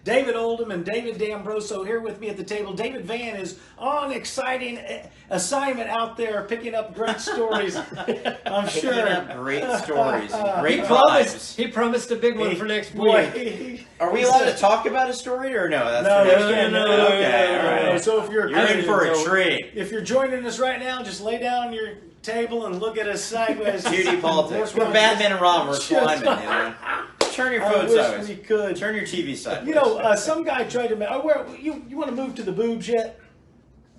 David Oldham and David D'Ambroso here with me at the table. David Van is on exciting assignment out there, picking up great stories. I'm sure. Picking up great stories, great vibes. He promised a big one for next week. Are we allowed to talk about a story or no? That's no. Okay, all right. So if you're in for a treat. If you're joining us right now, just lay down on your table and look at us sideways. Duty politics. We're Batman and Robin. We're Sliman, you know. Turn your phone sideways. We could. Turn your TV sideways. You know, some guy tried to. You want to move to the boobs yet?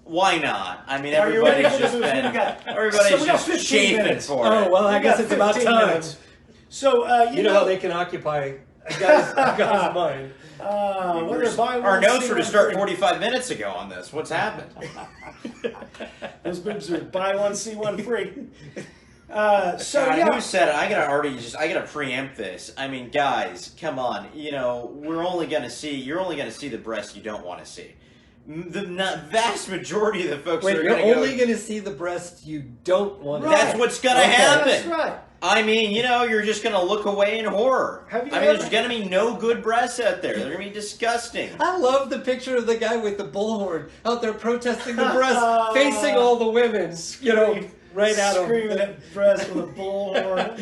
Why not? I mean, everybody's just chafing for it. Oh well, I guess it's about time. So you know how they can occupy a guy's mind. Our notes were to start 45 minutes ago on this. What's happened? Those boobs are buy one see one free. Who said it? I gotta preempt this. I mean, guys, come on. You know, you're only gonna see the breasts you don't want to see. The vast majority of the folks you're only going to see the breasts you don't want to see. That's what's going to happen. That's right. I mean, you know, you're just going to look away in horror. There's going to be no good breasts out there. They're going to be disgusting. I love the picture of the guy with the bullhorn out there protesting the breasts, facing all the women, you know, right out of screaming at breasts with a bullhorn.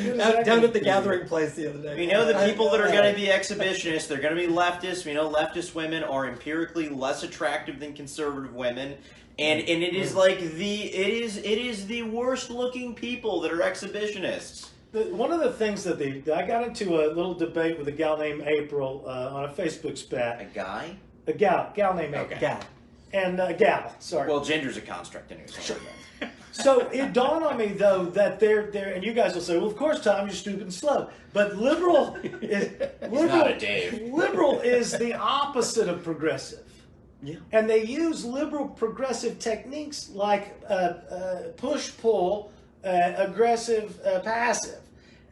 Down at the gathering place the other day. We know the people that are going to be exhibitionists, they're going to be leftists. We know leftist women are empirically less attractive than conservative women. And it is like it is the worst looking people that are exhibitionists. One of the things that I got into a little debate with a gal named April on a Facebook spat. A guy? A gal named April. Okay. Gal. And gal, sorry. Well, gender's a construct anyway. Sure. So it dawned on me though that they're and you guys will say, well, of course, Tom, you're stupid and slow. But liberal is not a Dave. Liberal is the opposite of progressive. Yeah. And they use liberal progressive techniques like push-pull, aggressive, passive.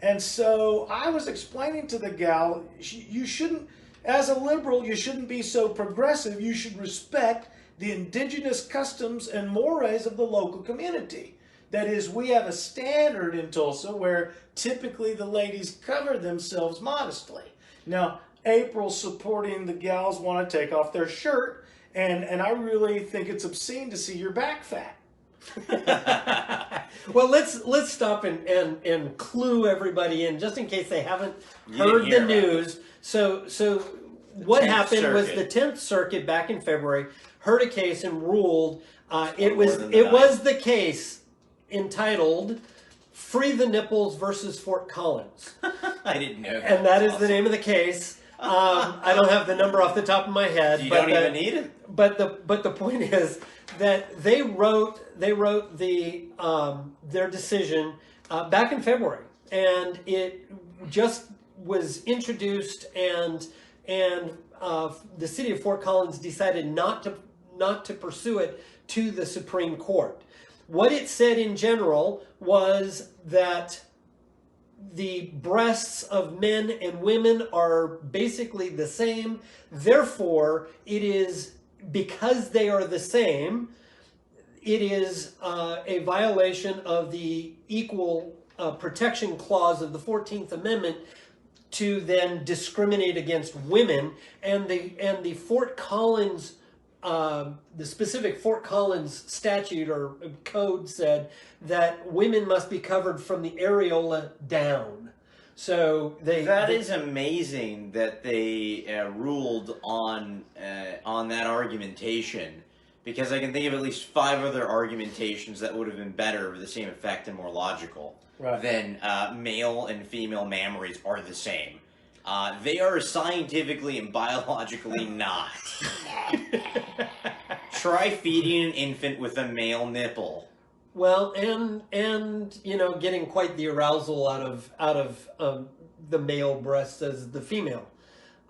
And so I was explaining to the gal, you shouldn't, as a liberal, you shouldn't be so progressive. You should respect the indigenous customs and mores of the local community. That is, we have a standard in Tulsa where typically the ladies cover themselves modestly. Now, April's supporting the gals want to take off their shirt, and I really think it's obscene to see your back fat. Well, let's stop and clue everybody in, just in case they haven't heard the news. So what happened was the 10th Circuit back in February heard a case and ruled it was the case entitled "Free the Nipples versus Fort Collins." I didn't know that. And that is the name of the case. I don't have the number off the top of my head. You don't even need it. But the point is that they wrote their decision back in February, and it just was introduced, and the city of Fort Collins decided not to pursue it to the Supreme Court. What it said in general was that the breasts of men and women are basically the same. Therefore, it is, because they are the same, it is a violation of the Equal Protection Clause of the 14th Amendment to then discriminate against women. And the Fort Collins, the specific Fort Collins statute or code said that women must be covered from the areola down. So that is amazing that they ruled on that argumentation, because I can think of at least 5 other argumentations that would have been better with the same effect and more logical than male and female mammaries are the same. They are scientifically and biologically not. Try feeding an infant with a male nipple. Well, and you know, getting quite the arousal out of the male breast as the female.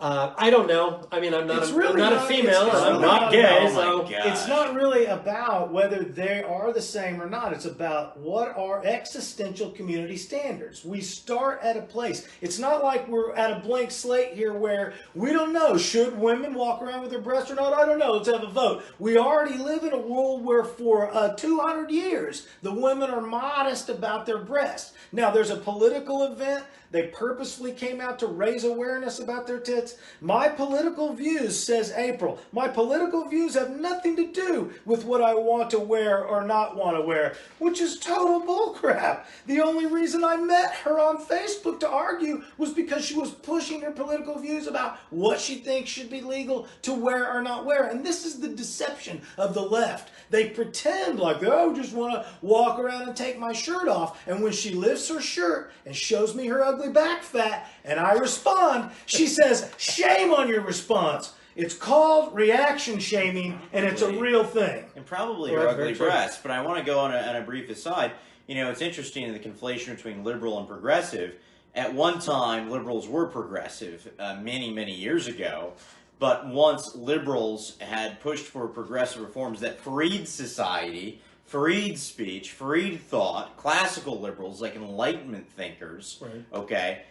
I don't know. I mean, I'm not a female. I'm not gay. So it's not really about whether they are the same or not. It's about what are existential community standards. We start at a place. It's not like we're at a blank slate here where we don't know, should women walk around with their breasts or not? I don't know. Let's have a vote. We already live in a world where for 200 years, the women are modest about their breasts. Now, there's a political event They purposefully came out to raise awareness about their tits. My political views, says April, my political views have nothing to do with what I want to wear or not want to wear, which is total bullcrap. The only reason I met her on Facebook to argue was because she was pushing her political views about what she thinks should be legal to wear or not wear. And this is the deception of the left. They pretend like, oh, just want to walk around and take my shirt off. And when she lifts her shirt and shows me her ugly back fat and I respond, she says, shame on your response. It's called reaction shaming, and it's a real thing. And probably her ugly breasts. But I want to go on a brief aside. You know, it's interesting the conflation between liberal and progressive. At one time, liberals were progressive many, many years ago. But once liberals had pushed for progressive reforms that freed society, freed speech, freed thought, classical liberals like Enlightenment thinkers, right. Okay,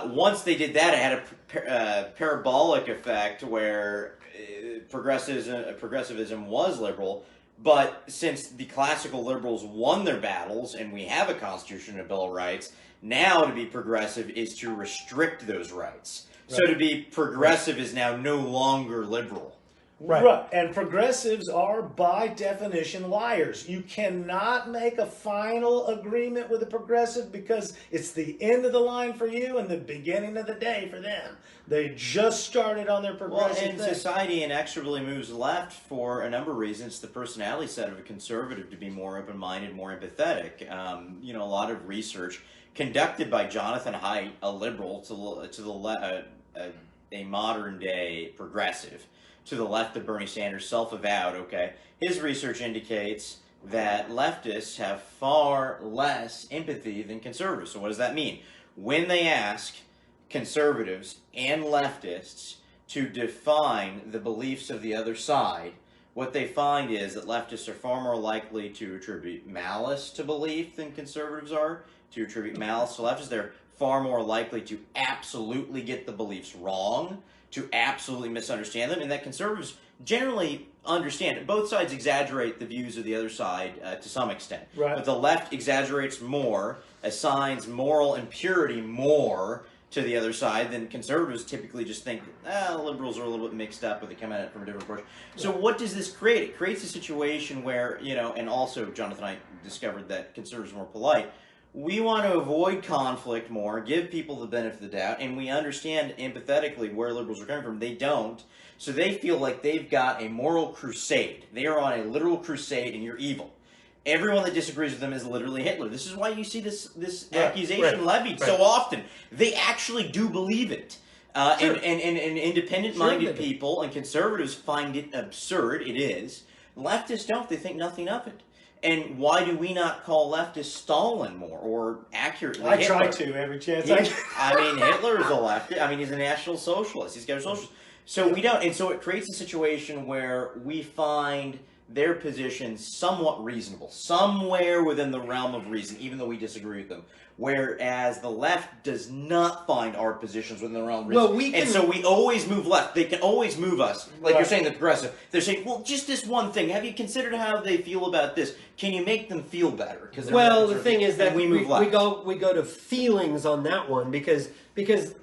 once they did that, it had a parabolic effect where progressivism was liberal. But since the classical liberals won their battles and we have a Constitution and a Bill of Rights, now to be progressive is to restrict those rights. Right. So to be progressive is now no longer liberal. Right. And progressives are, by definition, liars. You cannot make a final agreement with a progressive because it's the end of the line for you and the beginning of the day for them. They just started on their progressive thing. Society inexorably moves left for a number of reasons. The personality set of a conservative to be more open-minded, more empathetic. You know, a lot of research conducted by Jonathan Haidt, a liberal, a modern-day progressive, to the left of Bernie Sanders, self-avowed, okay? His research indicates that leftists have far less empathy than conservatives. So what does that mean? When they ask conservatives and leftists to define the beliefs of the other side, what they find is that leftists are far more likely to attribute malice to belief than conservatives are, to attribute malice to leftists. They're far more likely to absolutely get the beliefs wrong, to absolutely misunderstand them, and that conservatives generally understand. Both sides exaggerate the views of the other side to some extent. Right. But the left exaggerates more, assigns moral impurity more to the other side than conservatives typically just think, liberals are a little bit mixed up or they come at it from a different approach. So what does this create? It creates a situation where, you know, and also Jonathan and I discovered that conservatives are more polite. We want to avoid conflict more, give people the benefit of the doubt, and we understand empathetically where liberals are coming from. They don't. So they feel like they've got a moral crusade. They are on a literal crusade, and you're evil. Everyone that disagrees with them is literally Hitler. This is why you see this accusation levied so often. They actually do believe it. Sure. And independent-minded people and conservatives find it absurd. It is. Leftists don't. They think nothing of it. And why do we not call leftist Stalin more, or accurately I Hitler? try to every chance I mean, Hitler is a leftist. I mean, he's a National Socialist. He's got a socialist. So we don't. And so it creates a situation where we find their positions somewhat reasonable, somewhere within the realm of reason, even though we disagree with them. Whereas the left does not find our positions within the realm of reason. And so we always move left. They can always move us. Like you're saying, the progressive. They're saying, well, just this one thing. Have you considered how they feel about this? Can you make them feel better? Well, the thing is that we move left. we go to feelings on that one because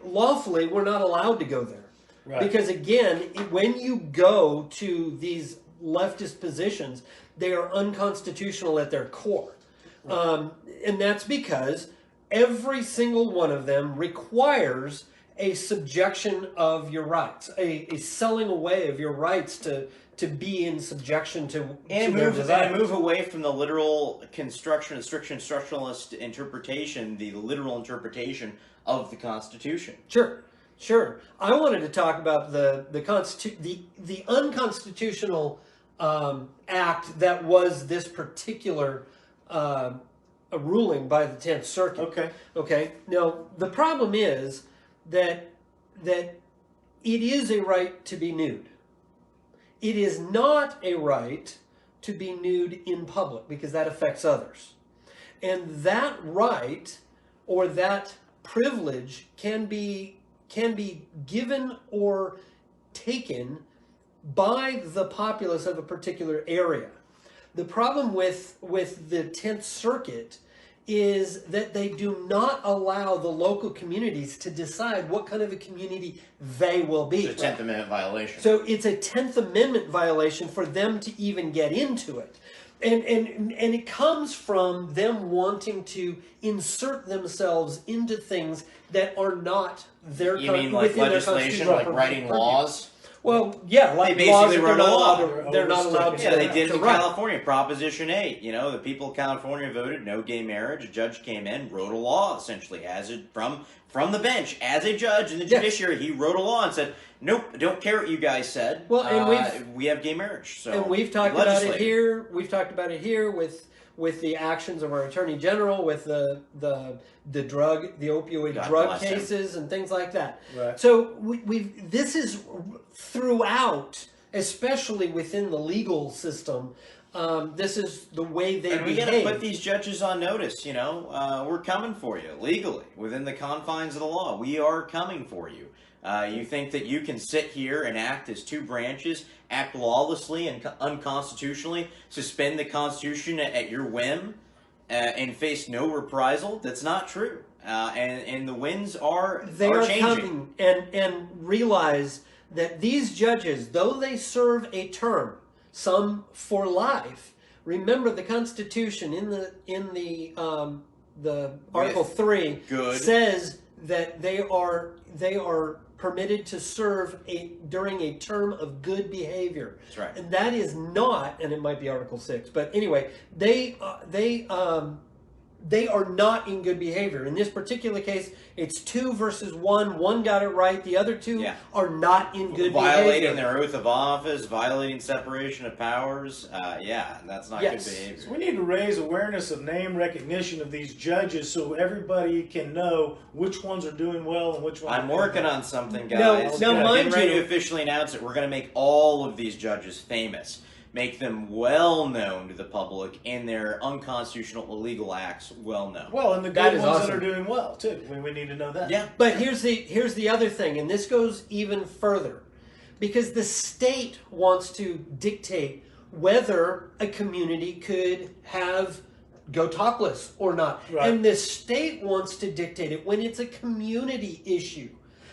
lawfully we're not allowed to go there. Right. Because again, when you go to these leftist positions, they are unconstitutional at their core. Right. And that's because every single one of them requires a subjection of your rights, a selling away of your rights to be in subjection to move away from the literal strict constructionalist interpretation, the literal interpretation of the Constitution. Sure. I wanted to talk about the unconstitutional act that was this particular a ruling by the 10th Circuit. Okay. Now, the problem is that it is a right to be nude. It is not a right to be nude in public because that affects others. And that right or that privilege can be given or taken by the populace of a particular area. The problem with the 10th Circuit is that they do not allow the local communities to decide what kind of a community they will be. It's a 10th Amendment violation. So it's a 10th Amendment violation for them to even get into it. And it comes from them wanting to insert themselves into things that are not their You mean like legislation, like writing laws? Well, yeah, like they laws basically that wrote a law. they're not allowed to. Yeah, they did it to in write. California, Proposition 8. You know, the people of California voted no gay marriage. A judge came in, wrote a law essentially as it from the bench as a judge in the judiciary. He wrote a law and said, "Nope, I don't care what you guys said. Well, and we have gay marriage." So and we've talked about it here. We've talked about it here with the actions of our Attorney General, with the opioid drug cases and things like that. Right. So this is throughout, especially within the legal system. This is the way they behave. And we got to put these judges on notice. You know, we're coming for you legally within the confines of the law. We are coming for you. You think that you can sit here and act as two branches, act lawlessly and unconstitutionally, suspend the Constitution at your whim, and face no reprisal? That's not true. And the winds are changing. Coming, and realize that these judges, though they serve a term, some for life. Remember, the Constitution in the Article 3 says that they are permitted to serve during a term of good behavior. That's right. And that is not, and it might be Article 6, but anyway, they are not in good behavior. In this particular case, it's 2 versus 1. One got it right. The other two are not in good behavior. Violating their oath of office, violating separation of powers. That's not good behavior. So we need to raise awareness of name recognition of these judges so everybody can know which ones are doing well and which ones I'm working on something, Now, guys. mind getting ready you, to officially announce it. We're going to make all of these judges famous. Make them well known to the public and their unconstitutional illegal acts well known. Well, and the good ones that are doing well too. We need to know that. Yeah. But here's the other thing, and this goes even further, because the state wants to dictate whether a community could go topless or not, and the state wants to dictate it when it's a community issue.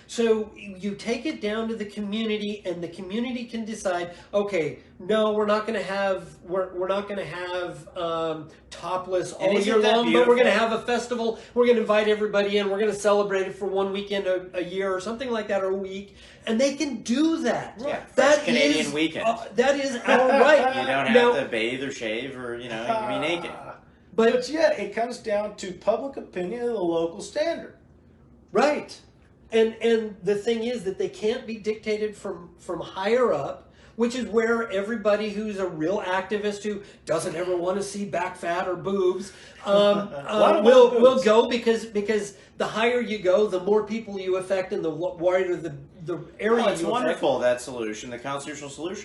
So you take it down to the community, and the community can decide, okay, no, we're not going to have topless all year long, but we're going to have a festival. We're going to invite everybody in. We're going to celebrate it for one weekend a year or something like that, or a week, and they can do that. Yeah, that Canadian weekend. That is all right. You don't have to bathe or shave, or you can be naked. But yet, it comes down to public opinion of the local standard. Right. And the thing is that they can't be dictated from higher up, which is where everybody who's a real activist who doesn't ever want to see back fat or boobs will go, because the higher you go, the more people you affect and the wider the area you affect. It's wonderful, that solution, the constitutional solution.